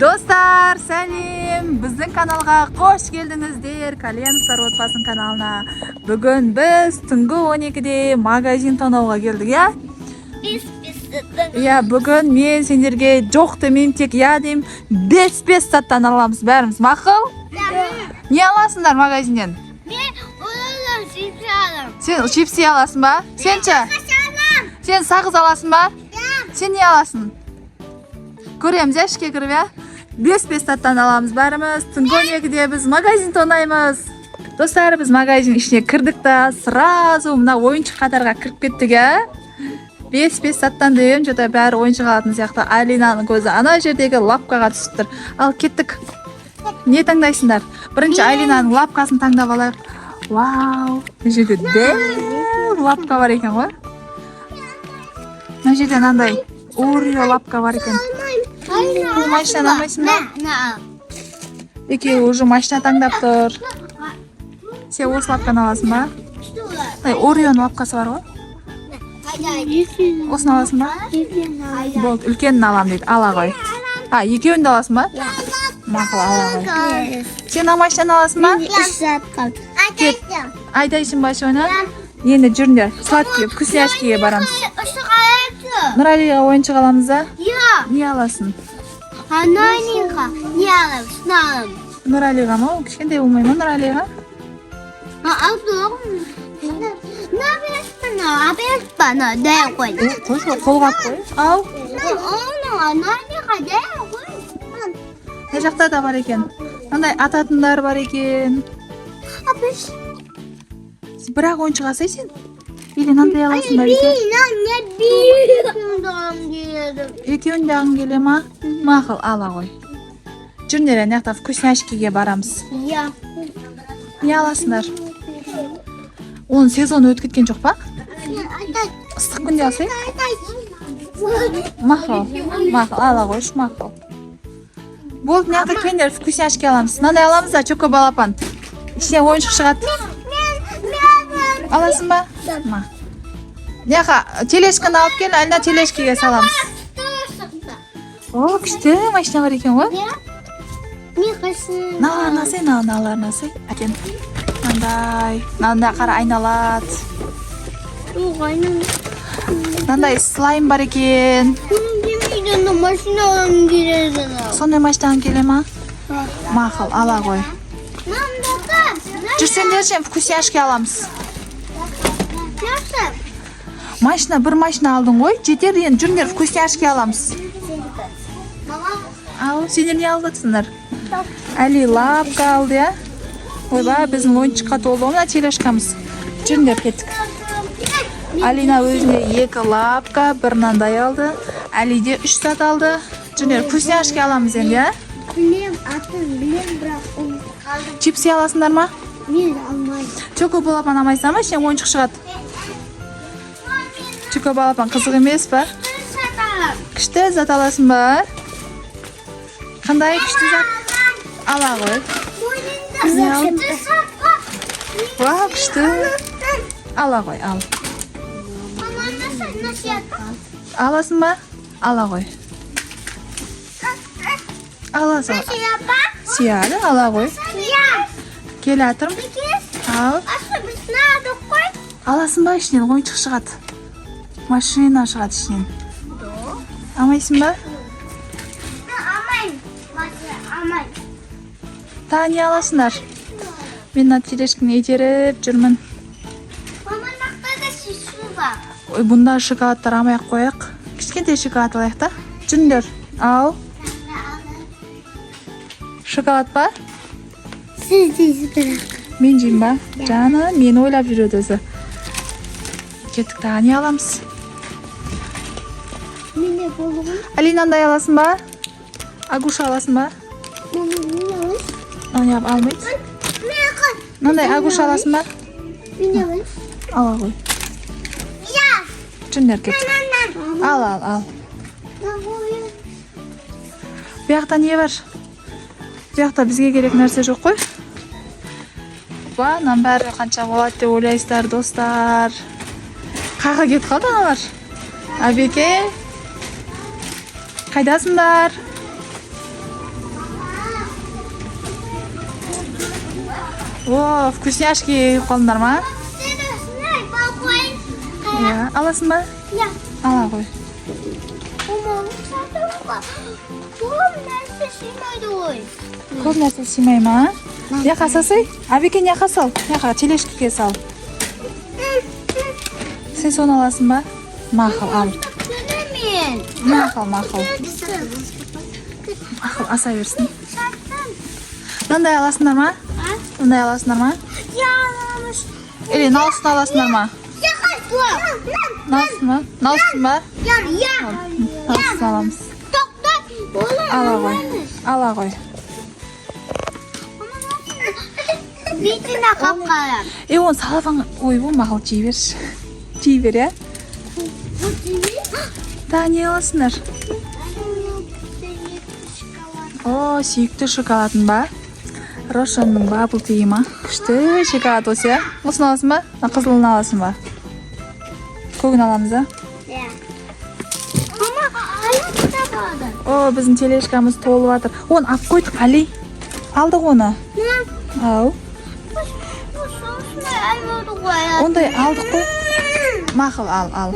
Dostlar, сәлем! Біздің каналға қош келдіңіздер. Кальяновтар отбасының каналына. Бүгін біз түнгі 12-де магазин тонауға келдік, я? Я, бүгін мен сендерге жоқ демеймін, тек я деймін. 5 саттан аламыз бәріміз. Мақыл? Не аласыңдар магазиннен? Мен одан чипсы аламын. Сен чипсы аласың ба? Сенші? Сен сағыз аласың ба? Сен не аласың? Көреміз, ішке кіріп, я? 5 саттан аламыз бәріміз. Түнгі 12-де біз магазин тонаймыз. Достар, біз магазин ішіне кірдік та, сразу мына ойыншық қатарға кіріп кеттік, я? 5 саттан деймін, жота бәрі ойыншық алатын сияқты. Алинаның көзі ана жердегі лапкаға түсіп тұр. Ал кеттік. Не таңдайсыңдар? Бірінші Алинаның лапкасын таңдап алайық. Вау! Мына жерде дәл лапка бар екен ғой. Мына жерде мынандай Орео лапка бар екен. Бұл машинаны алмайсың ба? Екеуі уже машина таңдап тұр. Сен осы лапканы аласың ба? Ореоның лапкасы бар ғой. Осыны аласың ба? Болды, үлкенін алам дейді. Ала ғой. Екеуін де аласың ба? Мақыл, ала ғой. Сен машинаны аласың ба? Айдайсың ба соны? Енді жүріңдер. Сладкий, вкусняшкиге барамыз. Нұралиға ойыншық аламыз да? Не аласың? Нұралиға не аламыз? Нұралиға ма? Кішкентай болмай ма Нұралиға? Қолға қой. Ау. Мына жақта да бар екен. Мынандай ататындар бар екен. Бірақ ойыншық алсайсың? Или мынандай аласың ба? Екеуін де алғың келе ма? Мақыл, ала ғой. Жүріңдер, ана жақта вкусняшкиге барамыз. Не аласыңдар? Оның сезоны өтіп кеткен жоқ па? Ыстық күнде алсай? Мақыл, ала ғой, мақыл. Болды, мына жақта келіңдер, вкусняшки аламыз. Мынандай аламыз да, чоко балапан. Ішіне ойыншық шығады. Аласың ба? Неға, телешканы алып кел, Алина телешкеге саламыз. О, күшті машина бар екен ғой? Налар насай. Әкен. Мынандай қара айналады. Мынандай слайм бар екен. Сондай машинадан келе ма? Мақыл, ала ғой. Жүрсендер сен вкусняшки аламыз. Машина, бір машина алдың ғой, жетер енді жүріңдер вкусняшки аламыз. Ау, сендер не алып жатсыңдар? Әли лапка алды, я? Ойба, біздің ойыншыққа толды ғой, мына телешкамыз. Жүріңдер кеттік. Алина өзіне 2 лапка, бір мынандай алды. Әлиде 3 сат алды. Жүріңдер вкусняшки аламыз енді, я? Білем, бірақ Чипсы аласыңдар ма? мен алмайым. Чоко балапан алмайсың ма? Сен ойыншық шығады. Чоко балапан қызық емес па? Күшті зат аласың ба? Қандай күшті зат? Ала ғой. Вау, күшті. Ала ғой, ал. Аласың ба? Ала ғой. Аласың. Сияды, ала ғой. Кел атырым. Ал. Аласың ба? Ішінен ойыншық шығады. Машина шығады ішінен. Алмайсың ба? Та не аласыңдар? Мен мына телешканы итеріп жүрмін. Ой, бұнда шоколадтар алмай-ақ қояқ. Кішкентай шоколад алайық та. Жүріңдер. Ау. Шоколад ба? Сіз дейсіз бірақ. Мен жеймін ба? Жаны, мені ойлап жүреді өзі. Кеттік та, не аламыз? Менде болуғын. Алинандай аласың ба? Агуша аласың ба? Не алмайсың? Мынандай агуша аласың ба? Менде Ала ғой. Жүріңдер кеттік. Ал. Бұяқта не бар? Бұяқта бізге керек нәрсе жоқ қой. Бұнан бәрі қанша болады деп ойлайсыздар, достар. Қаға кетіп қалды аналар? Абеке, қайдасыңдар? О, вкусняшки қолыңдар ма? Иә, аласың ба? Ya. Ала қой. Aman satırma. Oğlum nerede sığmaydı oy? Көп нәрсе сыймай ма? Яқа сасай? Абекен яқа сал. Яқа телешкеге сал. Сен соны аласың ба? Мақұл, ал. Göremiyorum. Мақұл. Мақұл, аса берсін. Мынандай аласыңдар ма? Мындай аласыңдар ма? Yağlamış. Или налсын аласыңдар ма? Налсын ба? Налсын ба? Налсын аламыз. Ала қой. Ала қой. Бетіне қапқалар. Оны салафан ойбу мақұл жей берші. Жей бер, е? Да, не аласыңдар? О, сүйікті шоколадың ба? Рошанның бабыл тейі ма? Күшті шоколад осы, е? Осыны аласың ба? Қызылын аласың ба? Көгін аламыз, а? О, біздің телешкамыз толып жатыр. Оны ап қойдық, Али. Алдық оны. Ау. Ондай алдық қой. Мақыл, ал.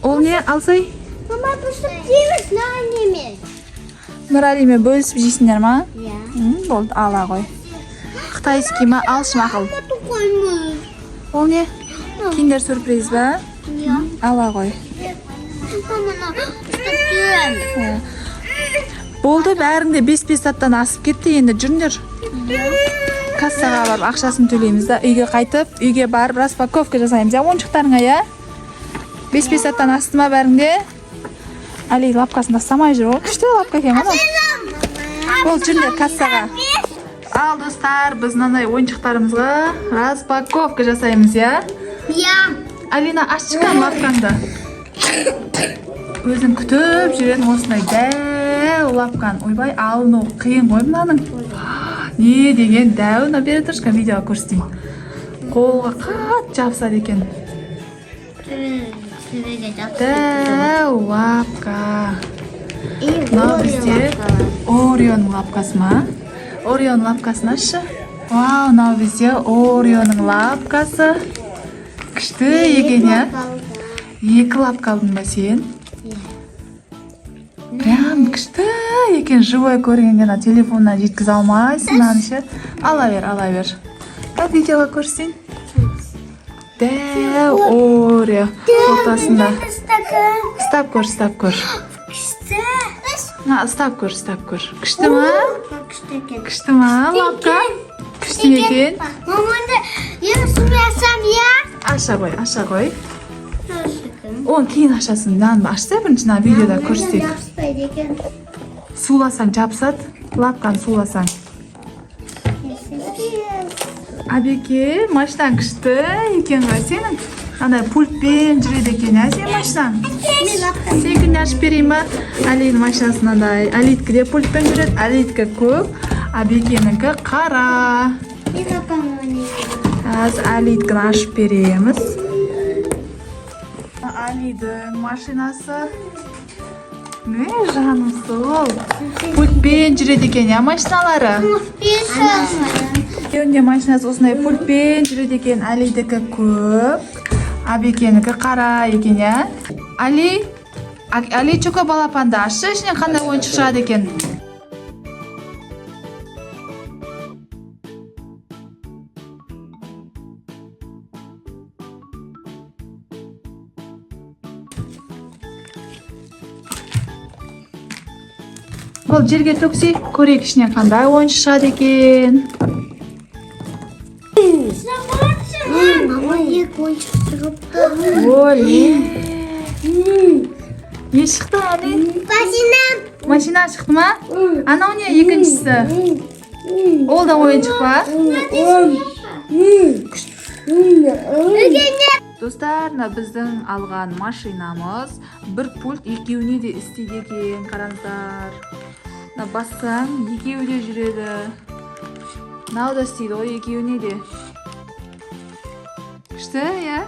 Ол не, алсай? Mama bu sütçüymüş ne annemiz? Нұралимен бөлісіп жейсіңдер ма? Ya. Болды, ала қой. Қытайский ма? Алшы мақыл. Kutu koymuş. Ол не? Киндер сюрприз ба? Ya. Ала қой. Mama sütçüyüm. Болды, бәріңде 5 саттан асып кетті, енді жүріңдер. Кассаға барып ақшасын төлейміз да, үйге қайтып, үйге барып распаковка жасаймыз. Ойыншықтарыңа, я? 5 саттан асты ма бәріңде? Али лапкасын тастамай жүр, ол күшті лапка екен, ана. Ол жүріңдер кассаға. Ал, достар, біз мынандай ойыншықтарымызға распаковка жасаймыз, я? Ya. Алина, аш шыққан лапкаңды. Өзің күтіп жүретін осындай дәу лапкан. Ойбай, алыну қиын ғой мынаның. Не деген дәу, бері тұршқа видеоға көрсетейін. Қолға қат жапсады екен. Дәу лапка. Мынау бізде Орионың лапкасы ма? Орионың лапкасын ашшы. Вау, мынау бізде Орионың лапкасы. Күшті екен, я? 2 лапка алдың ба сен? Прям күшті екен, живой көргенген телефонына жеткізе алмайсың, анышы. Ала бер. Так, видеоға көрсетейін. Дәу Орио ортасында. Стап көр. Стап көр. Күшті ма? Күшті ма, лапка? Күшті екен. Маманда yarısını yasam ya. Аша қой. Оны кейін ашасын. Нанды ашса бірінші видеода көрсетейік. Суласаң жапсат, лапканы суласаң. Абеке, машинаң күшті екен ғой сенің. Андай пультпен жүреді екен, сен машинаң. Сен күнде ашып берейін ба? Алидің машинасынандай. Алиткіде пультпен жүреді, Алиткі көк, Абекенікі қара. Аз Алиткіні ашып береміз. Алидің машинасы. Не, жаным сол. Пультпен жүреді екен, я машиналары? Önce машинасы осындай пультпен жүреді екен. Алидікі көк, Абекенікі қара екен, я? Али чоко балапанды ашшы, ішінен қандай ойыншық шығады екен? Ол жерге төксе, көрейік ішінен қандай ойыншық шығады екен. Mama ilk oyuncak çıkıptı. Ой, не шықты, Али? Машина шықты ма? Анау не екіншісі? Ол да ойыншық па? Достар, біздің алған машинамыз бір пульт екеуіне де істейді екен, қараңыздар. Бассаң, екеуі де жүреді. Мынау да істейді ғой екеуіне де. Күшті, я?